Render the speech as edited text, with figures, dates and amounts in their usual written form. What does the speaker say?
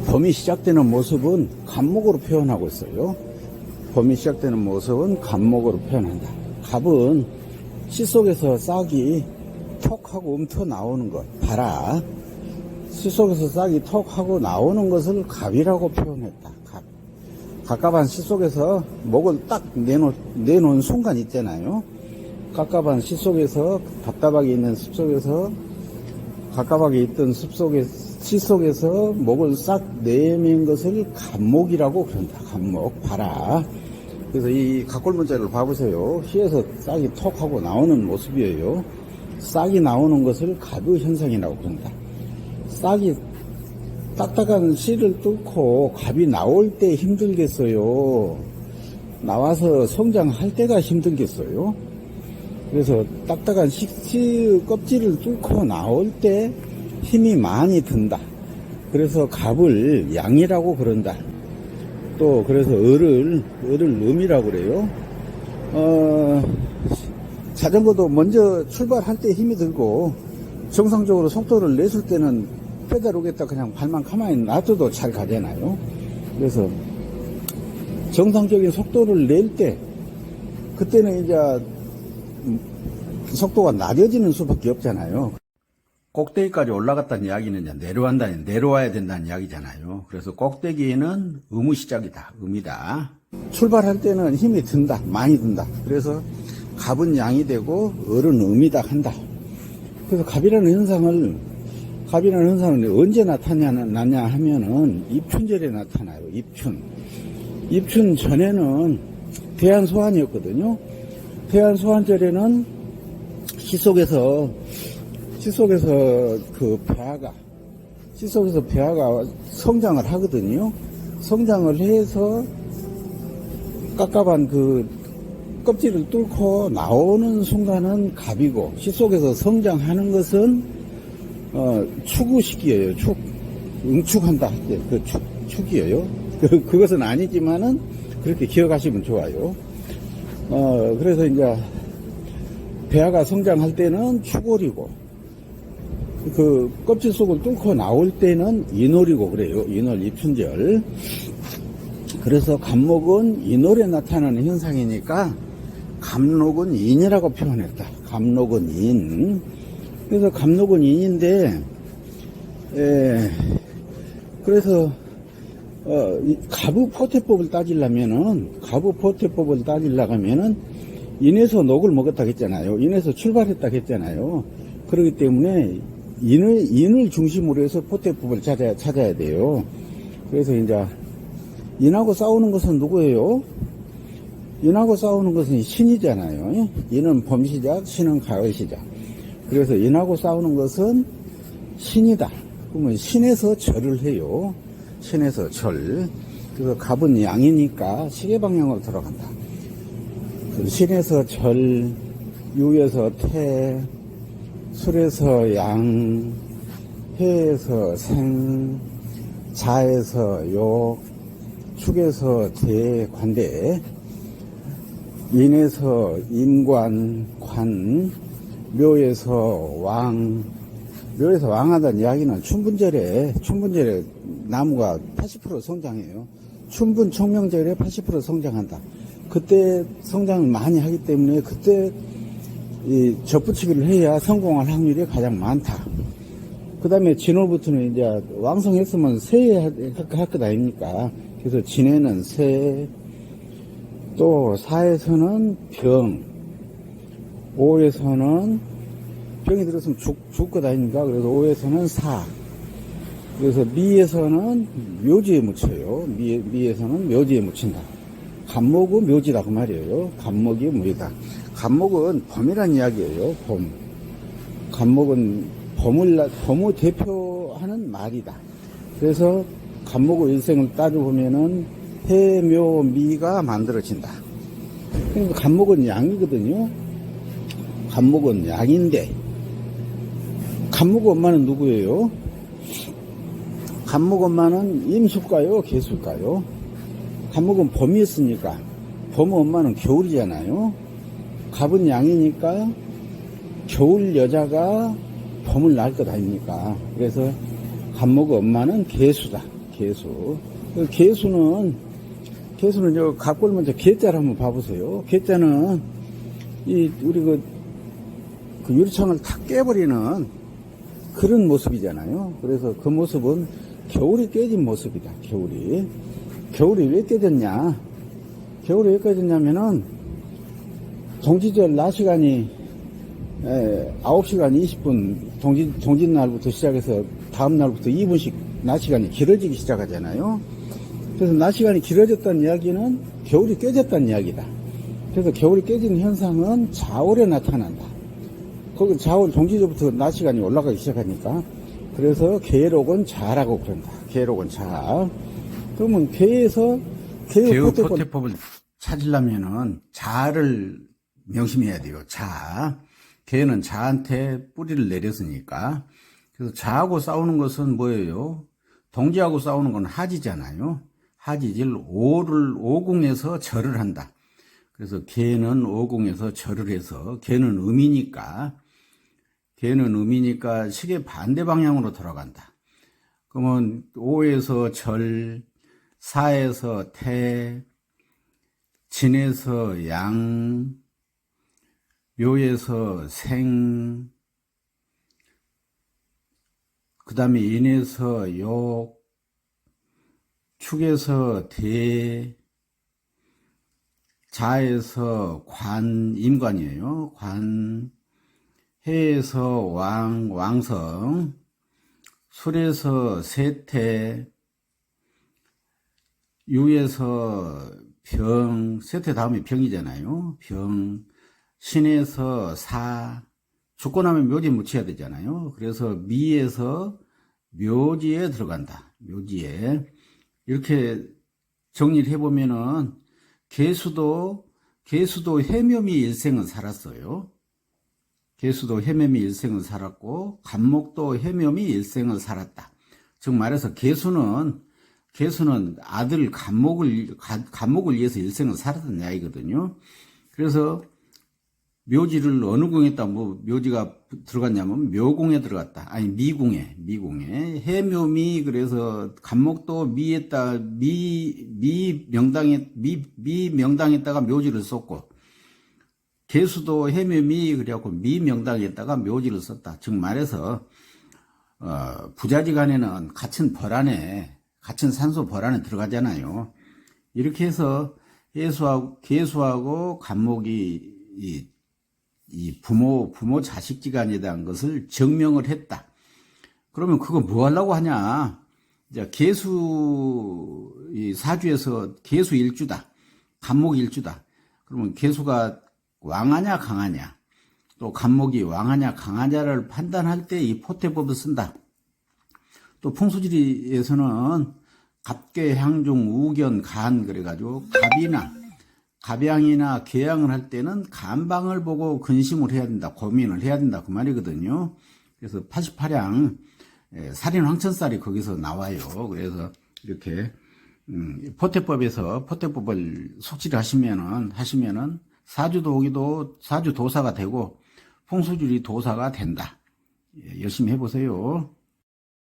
봄이 시작되는 모습은 갑목으로 표현하고 있어요. 봄이 시작되는 모습은 갑목으로 표현한다. 갑은 씨 속에서 싹이 톡 하고 움터 나오는 것 봐라. 씨 속에서 싹이 톡 하고 나오는 것을 갑이라고 표현했다. 갑. 갑갑한 씨 속에서 목을 딱 내놓은 순간 있잖아요. 갑갑한 씨 속에서, 답답하게 있는 숲 속에서, 갑갑하게 있던 씨 속에서 목을 싹 내민 것을 갑목이라고 그런다. 갑목. 봐라. 그래서 이 갑골문자를 봐보세요. 씨에서 싹이 톡 하고 나오는 모습이에요. 싹이 나오는 것을 갑의 현상이라고 그런다. 싹이 딱딱한 씨를 뚫고 갑이 나올 때 힘들겠어요? 나와서 성장할 때가 힘들겠어요? 그래서 딱딱한 씨 껍질을 뚫고 나올 때 힘이 많이 든다. 그래서 갑을 양이라고 그런다. 또 그래서 을을 음이라고 그래요. 자전거도 먼저 출발할 때 힘이 들고 정상적으로 속도를 냈을 때는 페달 오겠다 그냥 발만 가만히 놔둬도 잘 가잖아요. 그래서 정상적인 속도를 낼 때 그때는 이제 속도가 낮아지는 수밖에 없잖아요. 꼭대기까지 올라갔다는 이야기는 이제 내려와야 된다는 이야기잖아요. 그래서 꼭대기에는 음의 시작이다. 음이다. 출발할 때는 힘이 든다. 많이 든다. 그래서 갑은 양이 되고 을은 음이다 한다. 그래서 갑이라는 현상은 언제 나타나냐 하면은 입춘절에 나타나요. 입춘 전에는 대한소환이었거든요. 대한소환절에는 씨 속에서 배아가 성장을 하거든요. 성장을 해서 깝깝한 그 껍질을 뚫고 나오는 순간은 갑이고, 씨 속에서 성장하는 것은 추구 시기예요. 응축한다 할 때 그 축이에요. 그것은 아니지만은 그렇게 기억하시면 좋아요. 그래서 이제 배아가 성장할 때는 추골이고, 그 껍질 속을 뚫고 나올 때는 인월이고 그래요. 인월 입춘절. 그래서 갑목은 인월에 나타나는 현상이니까 갑록은 인이라고 표현했다. 갑록은 인. 그래서 갑록은 인인데, 그래서 갑의 포태법을 따지려면은 인에서 녹을 먹었다 했잖아요. 인에서 출발했다 했잖아요. 그렇기 때문에 인을 중심으로 해서 포태법을 찾아야 돼요. 그래서 이제 인하고 싸우는 것은 누구예요? 인하고 싸우는 것은 신이잖아요. 인은 봄시작, 신은 가을시작. 그래서 인하고 싸우는 것은 신이다. 그러면 신에서 절을 해요. 신에서 절. 그래서 갑은 양이니까 시계방향으로 들어간다. 신에서 절, 유에서 태, 술에서 양, 해에서 생, 자에서 욕, 축에서 대, 관대, 인에서 인관, 관, 묘에서 왕. 묘에서 왕하다는 이야기는 춘분절에 나무가 80% 성장해요. 춘분 청명절에 80% 성장한다. 그때 성장을 많이 하기 때문에 그때 이 접붙이기를 해야 성공할 확률이 가장 많다. 그 다음에 진월부터는 이제 왕성했으면 새해 할 것 아닙니까? 그래서 진해는 새, 또 사에서는 병, 오에서는 병이 들었으면 죽을 것 아닙니까? 그래서 오에서는 사, 그래서 미에서는 묘지에 묻혀요. 미에서는 묘지에 묻힌다. 갑목은 묘지다 그 말이에요. 갑목이 묘지다. 갑목은 봄이란 이야기예요. 봄. 갑목은 봄을 대표하는 말이다. 그래서 갑목의 일생을 따져보면은 해, 묘, 미가 만들어진다. 그러니까 갑목은 양이거든요. 갑목은 양인데, 갑목 엄마는 누구예요? 갑목 엄마는 임수일까요? 개수일까요? 갑목은 봄이었으니까, 봄 엄마는 겨울이잖아요. 갑은 양이니까 겨울 여자가 봄을 낳을 것 아닙니까? 그래서 간목의 엄마는 개수다. 개수. 그 개수는 저 갑골 먼저 개자를 한번 봐보세요. 개자는 우리 그 유리창을 탁 깨버리는 그런 모습이잖아요. 그래서 그 모습은 겨울이 깨진 모습이다. 겨울이 왜 깨졌냐? 겨울이 왜 깨졌냐면은 동지절 낮 시간이 9시간 20분 동짓날부터 시작해서 다음 날부터 2분씩 낮 시간이 길어지기 시작하잖아요. 그래서 낮 시간이 길어졌다는 이야기는 겨울이 깨졌다는 이야기다. 그래서 겨울이 깨진 현상은 자월에 나타난다. 거기 자월 동지절부터 낮 시간이 올라가기 시작하니까. 그래서 계록은 자라고 그런다. 계록은 자. 그러면 계에서 개의 포태법을 찾으려면은 자를 명심해야 돼요. 자. 개는 자한테 뿌리를 내렸으니까. 그래서 자하고 싸우는 것은 뭐예요? 동지하고 싸우는 건 하지잖아요. 하지질 오궁에서 절을 한다. 그래서 개는 오궁에서 절을 해서 개는 음이니까 시계 반대 방향으로 돌아간다. 그러면 오에서 절, 사에서 태, 진에서 양, 묘에서 생, 그 다음에 인에서 욕, 축에서 대, 자에서 관, 임관이에요. 관, 해에서 왕성, 술에서 세태, 유에서 병, 세태 다음에 병이잖아요. 병, 신에서 사, 죽고 나면 묘지 묻혀야 되잖아요. 그래서 미에서 묘지에 들어간다. 묘지에. 이렇게 정리를 해보면은 개수도 해묘미 일생은 살았어요. 개수도 해묘미 일생을 살았고 간목도 해묘미 일생을 살았다. 즉 말해서 개수는 아들 간목을 위해서 일생을 살았던 이야기거든요. 그래서 묘지를 어느 궁에다 묘지가 들어갔냐면 묘궁에 들어갔다. 아니 미궁에 해묘미. 그래서 간목도 미에다 미 명당에다가 묘지를 썼고 개수도 해묘미 그래갖고 미 명당에다가 묘지를 썼다. 즉 말해서 부자지간에는 갇힌 산소 벌 안에 들어가잖아요. 이렇게 해서 개수하고 간목이 이 부모 자식지간에 대한 것을 증명을 했다. 그러면 그거 뭐 하려고 하냐? 이제 개수 이 사주에서 개수 일주다, 간목 일주다. 그러면 개수가 왕하냐 강하냐, 또 간목이 왕하냐 강하냐를 판단할 때 이 포태법을 쓴다. 또 풍수지리에서는 갑계, 향중, 우견, 간 그래가지고 갑양이나 계양을 할 때는 간방을 보고 근심을 해야 된다, 고민을 해야 된다 그 말이거든요. 그래서 88양 살인 황천살이 거기서 나와요. 그래서 이렇게 포태법에서 포태법을 숙지를 하시면은 사주도기도 사주도사가 되고 풍수지리 도사가 된다. 열심히 해보세요.